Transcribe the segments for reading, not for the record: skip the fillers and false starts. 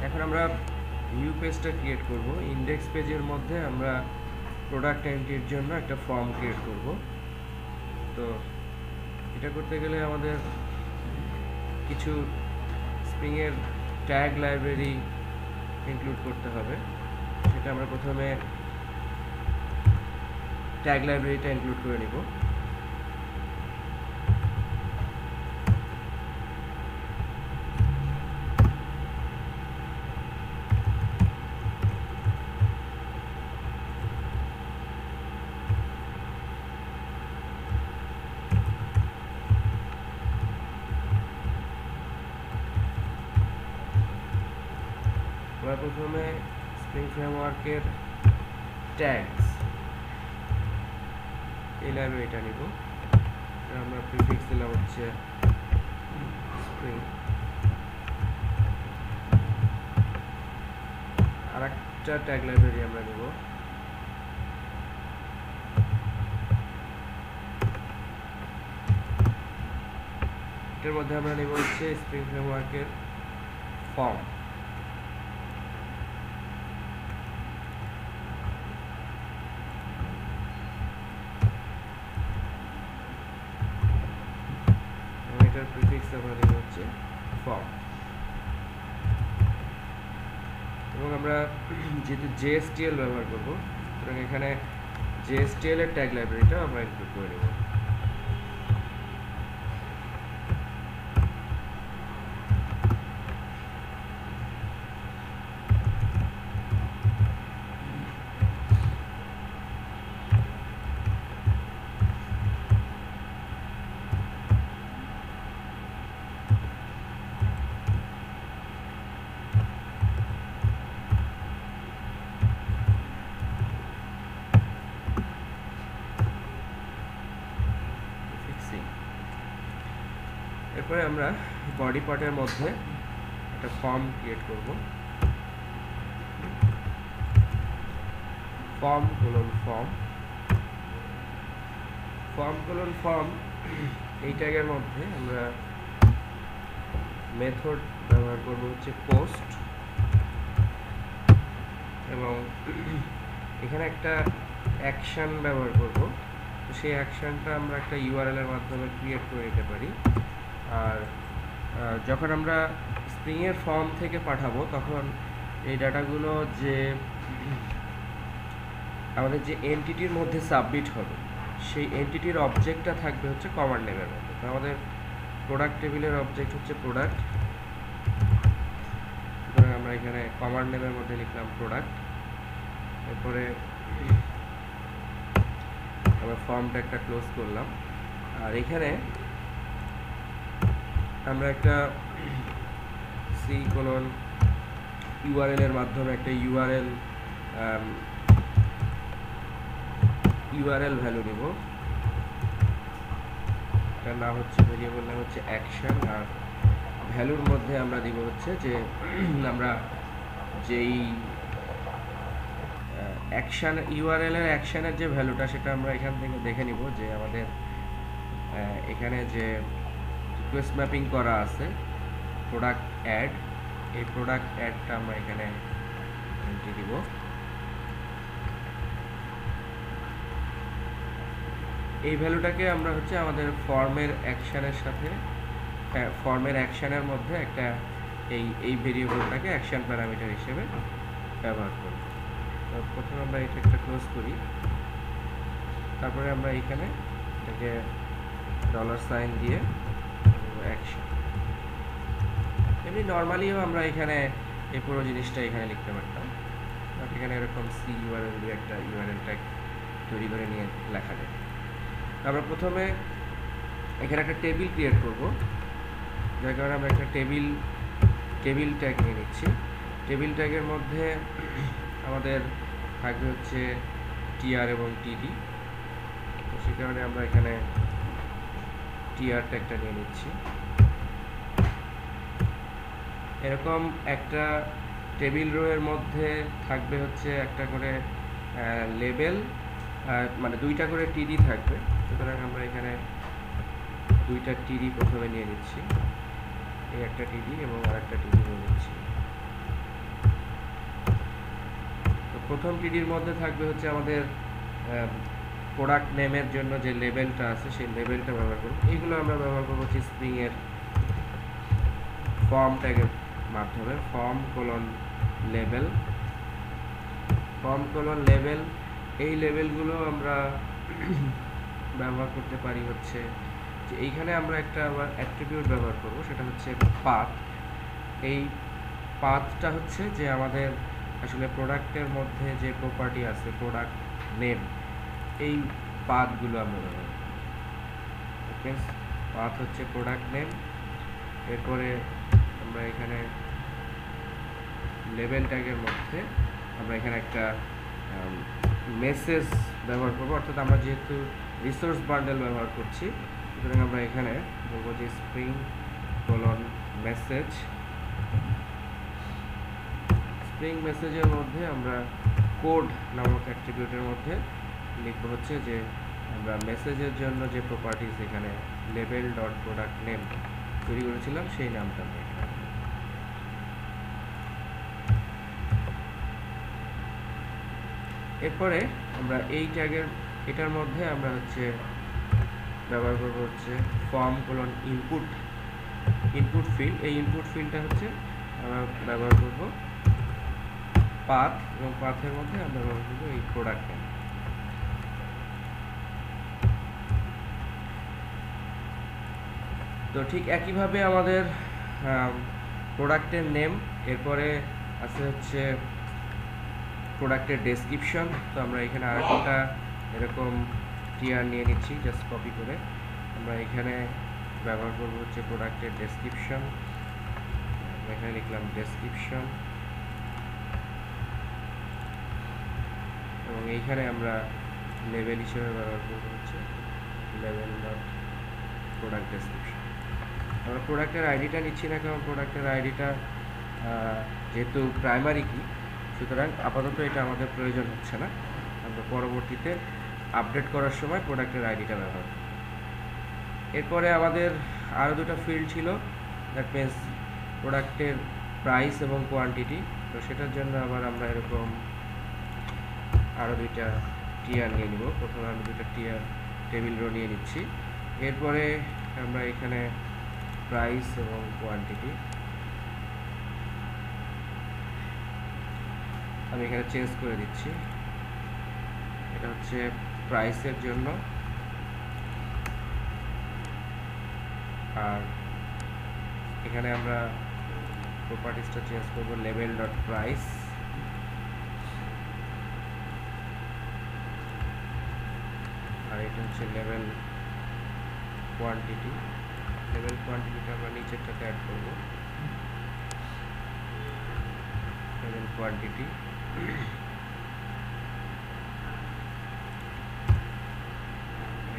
এখন আমরা ভিউ পেজটা ক্রিয়েট করব। ইন্ডেক্স পেজের মধ্যে আমরা প্রোডাক্ট এন্ট্রির জন্য একটা ফর্ম ক্রিয়েট করব। তো এটা করতে গেলে আমাদের কিছু স্প্রিংয়ের ট্যাগ লাইব্রেরি ইনক্লুড করতে হবে। সেটা আমরা প্রথমে ট্যাগ লাইব্রেরিটা ইনক্লুড করে নিব। আমরা প্রথমে স্প্রিং ফ্রেমওয়ার্কের ট্যাগস এই লাইব্রেরিটা নিব। আমরা প্রিফিক্স দিলাম হচ্ছে স্প্রিং। আর একটা ট্যাগ লাইব্রেরি আমরা নিব, এটার মধ্যে আমরা নিব হচ্ছে স্প্রিং ফ্রেমওয়ার্কের ফর্ম। এটার প্রিফিক্স আমরা নিব হচ্ছে ফর্ম। এবং আমরা যেহেতু JSTL ব্যবহার করব, সুতরাং এখানে JSTL এর ট্যাগ লাইব্রেরিটা আমরা ইনক্লুড করে নেব। এরপরে আমরা বডি পার্টের মধ্যে একটা ফর্ম ক্রিয়েট করব। ফর্ম এই ট্যাগের মধ্যে আমরা মেথড ব্যবহার করব হচ্ছে পোস্ট, এবং এখানে একটা অ্যাকশন ব্যবহার করব। তো সেই অ্যাকশনটা আমরা একটা ইউআরএল এর মাধ্যমে ক্রিয়েট করে নিতে পারি। আর যখন আমরা স্প্রিংয়ের ফর্ম থেকে পাঠাবো তখন এই ডাটাগুলো যে আমাদের যে এন্টিটির মধ্যে সাবমিট হবে সেই এন্টিটির অবজেক্টটা থাকবে হচ্ছে কমান্ড নেমের মধ্যে। তো আমাদের প্রোডাক্ট টেবিলের অবজেক্ট হচ্ছে প্রোডাক্ট, সুতরাং আমরা এখানে কমান্ড নেমের মধ্যে লিখলাম প্রোডাক্ট। এরপরে আমরা ফর্মটা একটা ক্লোজ করলাম। আর এখানে আমরা একটা C:URL এর মাধ্যমে একটা ইউআরএল ভ্যালু নিব। এটার নাম হচ্ছে, ভেরিয়েবল নাম হচ্ছে অ্যাকশন। আর ভ্যালুর মধ্যে আমরা দিব হচ্ছে যে আমরা যেই অ্যাকশন ইউআরএল এর অ্যাকশনের যে ভ্যালুটা সেটা আমরা এখান থেকে দেখে নিব যে আমাদের এখানে যে রিকোয়েস্ট ম্যাপিং করা আছে প্রোডাক্ট অ্যাড, এই প্রোডাক্ট অ্যাডটা আমরা এখানে এন্ট্রি দিব। এই ভ্যালুটাকে আমরা হচ্ছে আমাদের ফর্মের অ্যাকশনের সাথে ফর্মের অ্যাকশনের মধ্যে একটা এই ভেরিয়েবলটাকে অ্যাকশন প্যারামিটার হিসেবে ব্যবহার করব। তো প্রথমে আমরা এটা একটা ক্লোজ করি, তারপরে আমরা এখানে এটাকে $সাইন দিয়ে অ্যাকশন। এমনি নর্মালিও আমরা এখানে এই পুরো জিনিসটা এখানে লিখতে পারতাম, বাট এখানে এরকম C:URL দিয়ে একটা ইউআরএল ট্যাগ তৈরি করে নিয়ে লেখা যায়। আমরা প্রথমে এখানে একটা টেবিল ক্রিয়েট করব, যার কারণে আমরা একটা টেবিল ট্যাগ নিয়ে নিচ্ছি। টেবিল ট্যাগের মধ্যে আমাদের থাকবে হচ্ছে TR এবং TD, তো সেই কারণে আমরা এখানে TR ট্যাগটা নিয়ে নিচ্ছি। এরকম একটা টেবিল রো এর মধ্যে থাকবে হচ্ছে একটা করে লেবেল, মানে দুইটা করে TD থাকবে, সুতরাং আমরা এখানে দুইটা TD প্রথমে নিয়ে নিচ্ছি। এই একটা TD এবং আর একটা TD নিয়ে নিচ্ছি। প্রথম টিডির মধ্যে থাকবে হচ্ছে আমাদের প্রোডাক্ট নেমের জন্য যে লেবেলটা আছে সেই লেবেলটা ব্যবহার করব। এইগুলো আমরা ব্যবহার করবো হচ্ছে স্প্রিংয়ের ফর্ম ট্যাগের মাধ্যমে। লেবেল লেবেল, এই লেবেলগুলো আমরা ব্যবহার করতে পারি হচ্ছে যে এইখানে আমরা একটা আবার অ্যাট্রিবিউট ব্যবহার করব, সেটা হচ্ছে পাথ। এই পাথটা হচ্ছে যে আমাদের আসলে প্রোডাক্টের মধ্যে যে প্রপার্টি আছে প্রোডাক্ট নেম, এই পাথগুলো আমরা ব্যবহার করব। ওকে, পাথ হচ্ছে প্রোডাক্ট নেম। এরপরে আমরা এখানে লেবেল ট্যাগের মধ্যে আমরা এখানে একটা মেসেজ ব্যবহার করব, অর্থাৎ আমরা যেহেতু রিসোর্স বান্ডেল ব্যবহার করছি সুতরাং আমরা এখানে বলবো যে স্প্রিং মেসেজ। স্প্রিং মেসেজের মধ্যে আমরা কোড নামক অ্যাট্রিবিউটের মধ্যে লিখবো হচ্ছে যে আমরা মেসেজের জন্য যে প্রপার্টিজ এখানে লেবেল ডট প্রোডাক্ট নেম তৈরি করেছিলাম সেই নামটা আমরা এখানে। এরপরে আমরা এই ট্যাগের এটার মধ্যে আমরা হচ্ছে ব্যবহার করব হচ্ছে ইনপুট ফিল্ড। এই ইনপুট ফিল্ডটা হচ্ছে আমরা ব্যবহার করব পাথ, এবং পাথের মধ্যে আমরা ব্যবহার করব এই প্রোডাক্ট নেম। তো ঠিক একইভাবে আমাদের প্রোডাক্টের নেম, এরপরে আছে হচ্ছে প্রোডাক্টের ডেসক্রিপশন। তো আমরা এখানে আরেকটা এরকম টিআর নিয়ে নিচ্ছি, জাস্ট কপি করে আমরা এখানে ব্যবহার করব হচ্ছে প্রোডাক্টের ডেসক্রিপশন। এখানে লিখলাম ডেসক্রিপশন, এবং এইখানে আমরা লেবেল হিসেবে ব্যবহার করব হচ্ছে লেবেল ডট প্রোডাক্ট ডেসক্রিপশন। আমরা প্রোডাক্টের আইডিটা নিচ্ছি না, কারণ প্রোডাক্টের আইডিটা যেহেতু প্রাইমারি কি, সুতরাং আপাতত এটা আমাদের প্রয়োজন হচ্ছে না। আমরা পরবর্তীতে আপডেট করার সময় প্রোডাক্টের আইডিটা ব্যবহার করব। এরপরে আমাদের আরও দুটো ফিল্ড ছিল, দ্যাট মিনস প্রোডাক্টের প্রাইস এবং কোয়ান্টিটি। তো সেটার জন্য আবার আমরা এরকম আরও দুইটা টিআর নিয়ে নিব। প্রথমে আমি দুটো টিআর টেবিল রো নিয়ে নিচ্ছি। এরপরে আমরা এখানে প্রাইস এবং কোয়ান্টিটি আমি এখানে চেঞ্জ করে দিচ্ছি। এটা হচ্ছে প্রাইসের জন্য, আর এখানে আমরা প্রপার্টিসটা চেঞ্জ করব লেবেল ডট প্রাইস। আর এটা হচ্ছে লেবেল কোয়ান্টিটি। লেবেল কোয়ান্টিটিটা আমরা নিচেরটাতে অ্যাড করব, লেবেল কোয়ান্টিটি।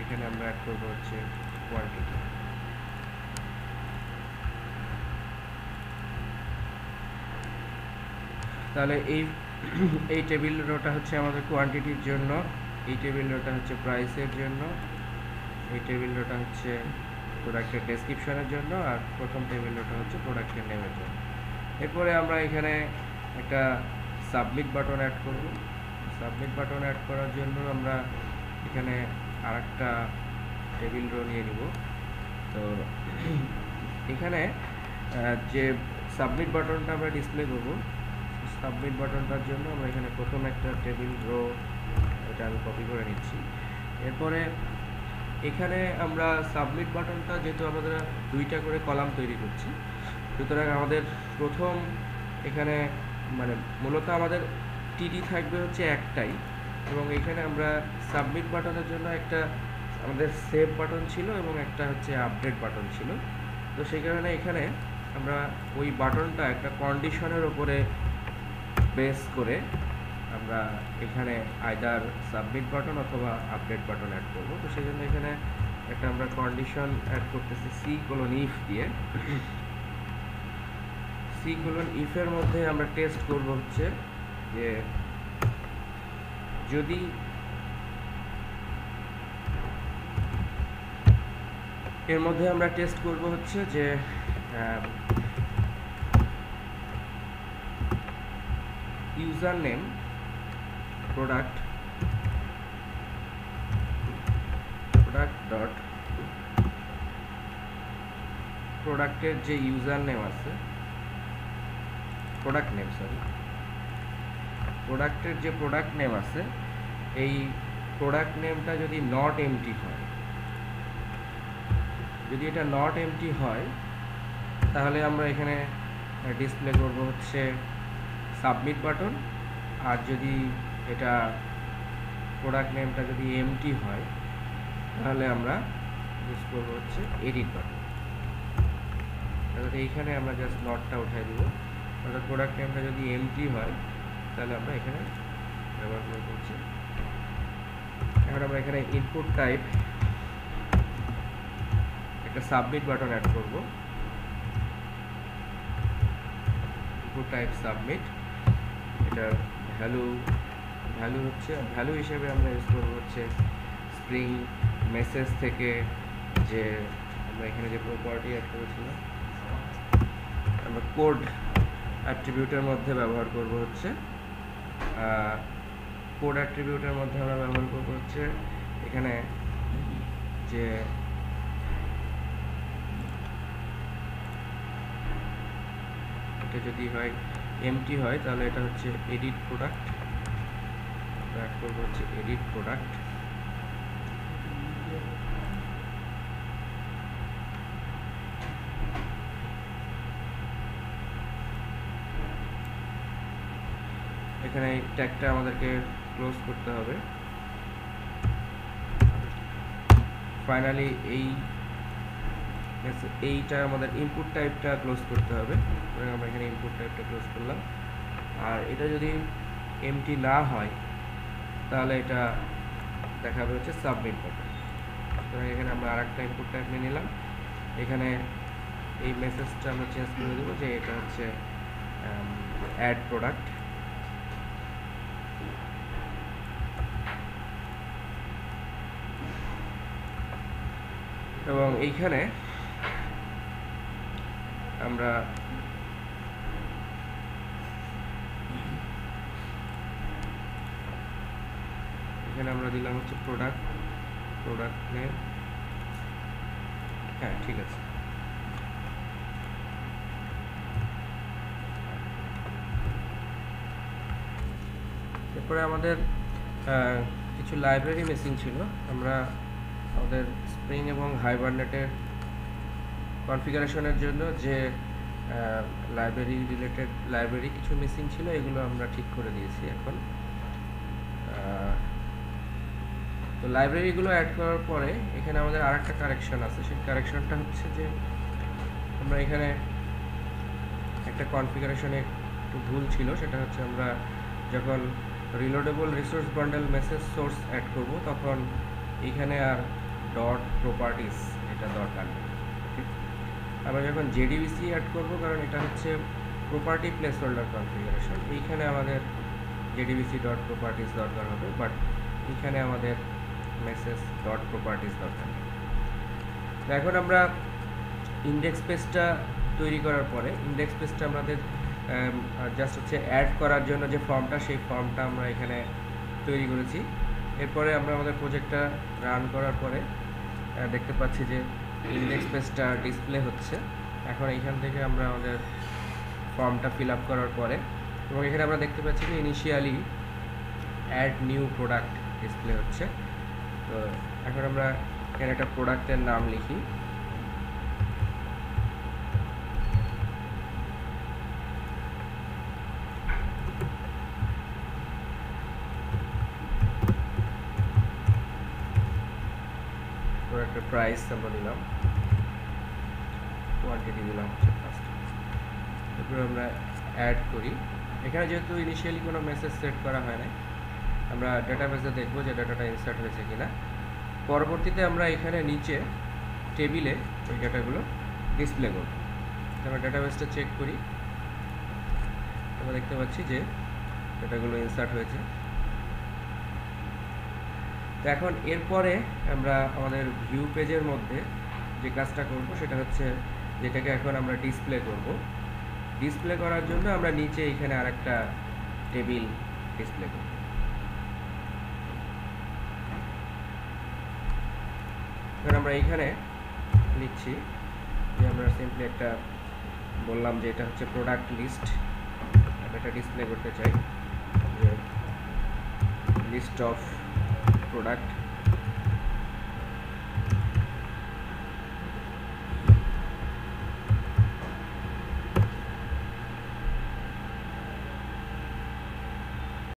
এখানে আমরা অ্যাড করব হচ্ছে কোয়ান্টিটি। তাহলে এই টেবিল রোটা হচ্ছে আমাদের কোয়ান্টিটির জন্য, এই টেবিল রোটা হচ্ছে প্রাইসের জন্য, এই টেবিল রোটা হচ্ছে প্রোডাক্টের ডেসক্রিপশনের জন্য, আর প্রথম টেবিল রোটা হচ্ছে প্রোডাক্টের নেমের জন্য। এরপরে আমরা এখানে একটা সাবমিট বাটন অ্যাড করব। সাবমিট বাটন অ্যাড করার জন্য আমরা এখানে আরেকটা টেবিল রো নিয়ে নিব। তো এখানে যে সাবমিট বাটনটা আমরা ডিসপ্লে করব, সাবমিট বাটনটার জন্য আমরা এখানে প্রথম একটা টেবিল রো, এটা আমি কপি করে নিচ্ছি। এরপরে এখানে আমরা সাবমিট বাটনটা, যেহেতু আমাদের দুইটা করে কলাম তৈরি করছি, সুতরাং আমাদের প্রথম এখানে মানে মূলত আমাদের টিডি থাকবে হচ্ছে একটাই, এবং এখানে আমরা সাবমিট বাটনের জন্য একটা আমাদের সেভ বাটন ছিল এবং একটা হচ্ছে আপডেট বাটন ছিল। তো সেই কারণে এখানে আমরা ওই বাটনটা একটা কন্ডিশনের ওপরে বেস করে আমরা এখানে আইদার সাবমিট বাটন অথবা আপডেট বাটন অ্যাড করব। তো সেই জন্য এখানে একটা আমরা কন্ডিশন অ্যাড করতেছি C:if দিয়ে। C:if-এর মধ্যে আমরা টেস্ট করব হচ্ছে যে যদি এর মধ্যে আমরা টেস্ট করব হচ্ছে যে ইউজার নেম প্রোডাক্ট ডট প্রোডাক্টের যে ইউজার নেম আছে, প্রোডাক্ট নেম আছে, এই প্রোডাক্ট নেমটা যদি নট এমটি হয়, যদি এটা নট এমটি হয় তাহলে আমরা এখানে ডিসপ্লে করব হচ্ছে সাবমিট বাটন। আর যদি এটা প্রোডাক্ট নেমটা যদি এমটি হয় তাহলে আমরা ইউজ করব হচ্ছে এডিট বাটন। তাহলে এইখানে আমরা জাস্ট নটটা উঠাই দিব। অর্থাৎ প্রোডাক্ট নেমটা যদি এমটি হয় তাহলে আমরা এখানে ব্যবহার করব হচ্ছে। এখন আমরা এখানে ইনপুট টাইপ একটা সাবমিট বাটন অ্যাড করব। ইনপুট টাইপ সাবমিট, এটার ভ্যালু হচ্ছে ভ্যালু হিসেবে আমরা ইউজ করব হচ্ছে স্প্রিং মেসেজ থেকে যে আমরা এখানে যে প্রপার্টি অ্যাড করেছিলাম, আমরা কোড অ্যাট্রিবিউটের মধ্যে ব্যবহার করব হচ্ছে কোড অ্যাট্রিবিউটের মধ্যে আমরা ব্যবহার করব হচ্ছে এখানে যে এটা যদি হয় এমটি হয় তাহলে এটা হচ্ছে এডিট প্রোডাক্ট, অ্যাড করব হচ্ছে এডিট প্রোডাক্ট। এখানে এই ট্যাগটা আমাদেরকে ক্লোজ করতে হবে। ফাইনালি এইটা আমাদের ইনপুট টাইপটা ক্লোজ করতে হবে। আমরা এখানে ইনপুট টাইপটা ক্লোজ করলাম। আর এটা যদি এমটি না হয় তাহলে এটা দেখাবে হচ্ছে সাবমিট বাটন। সুতরাং এখানে আমরা আরেকটা ইনপুট টাইপ নিয়ে নিলাম। এখানে এই মেসেজটা আমরা চেঞ্জ করে দেবো যে এটা হচ্ছে অ্যাড প্রোডাক্ট। এবং এইখানে আমরা দিলাম হচ্ছে প্রোডাক্ট নেম। হ্যাঁ, ঠিক আছে। এরপরে আমাদের কিছু লাইব্রেরি মিসিং ছিল। আমরা আমাদের স্প্রিং এবং হাইবারনেটের কনফিগারেশনের জন্য যে লাইব্রেরি কিছু মিসিং ছিল, এগুলো আমরা ঠিক করে দিয়েছি এখন। তো লাইব্রেরিগুলো অ্যাড করার পরে এখানে আমাদের আরেকটা কারেকশন আছে। সেই কারেকশনটা হচ্ছে যে আমরা এখানে একটা কনফিগারেশনে একটু ভুল ছিল। সেটা হচ্ছে আমরা যখন reloadable resource bundle message source add করব তখন এখানে আর ডট প্রপার্টিস এটা দরকার নেই। আমরা যখন জেডিবিসি অ্যাড করব, কারণ এটা হচ্ছে প্রপার্টি প্লেস হোল্ডার কনফিগারেশন, এইখানে আমাদের জেডিবিসি ডট প্রপার্টিস দরকার হবে, বাট এখানে আমাদের মেসেজ ডট প্রপার্টিস দরকার নেই। এখন আমরা ইন্ডেক্স পেজটা তৈরি করার পরে ইন্ডেক্স পেজটা আমাদের জাস্ট হচ্ছে অ্যাড করার জন্য যে ফর্মটা, সেই ফর্মটা আমরা এখানে তৈরি করেছি। এরপরে আমরা আমাদের প্রজেক্টটা রান করার পরে দেখতে পাচ্ছি যে ইন্ডেক্স পেজটা ডিসপ্লে হচ্ছে। এখন এইখান থেকে আমরা আমাদের ফর্মটা ফিল আপ করার পরে, এবং এখানে আমরা দেখতে পাচ্ছি যে initially add new product display হচ্ছে। তো এখন আমরা এখানে একটা প্রোডাক্টের নাম লিখি। প্রোডাক্টের প্রাইস আমরা দিলাম, কোয়ান্টিটি দিলাম হচ্ছে ফার্স্ট। এরপরে আমরা অ্যাড করি। এখানে যেহেতু ইনিশিয়ালি কোনো মেসেজ সেট করা হয় না, আমরা ডাটাবেসে দেখব যে ডাটাটা ইনসার্ট হয়েছে কিনা। পরবর্তীতে আমরা এখানে নিচে টেবিলে ওই ডাটাগুলো ডিসপ্লে করব। আমরা ডাটাবেসটা চেক করি, আমরা দেখতে পাচ্ছি যে ডাটাগুলো ইনসার্ট হয়েছে। তো এখন এরপরে আমরা আমাদের ভিউ পেজের মধ্যে যে কাজটা করব সেটা হচ্ছে যেটাকে এখন আমরা ডিসপ্লে করব। ডিসপ্লে করার জন্য আমরা নিচে এখানে আরেকটা টেবিল ডিসপ্লে করব। এখন আমরা এইখানে লিখছি যে আমরা সিম্পলি একটা বললাম যে এটা হচ্ছে প্রোডাক্ট লিস্ট, আমি এটা ডিসপ্লে করতে চাই যে লিস্ট অফ প্রোডাক্ট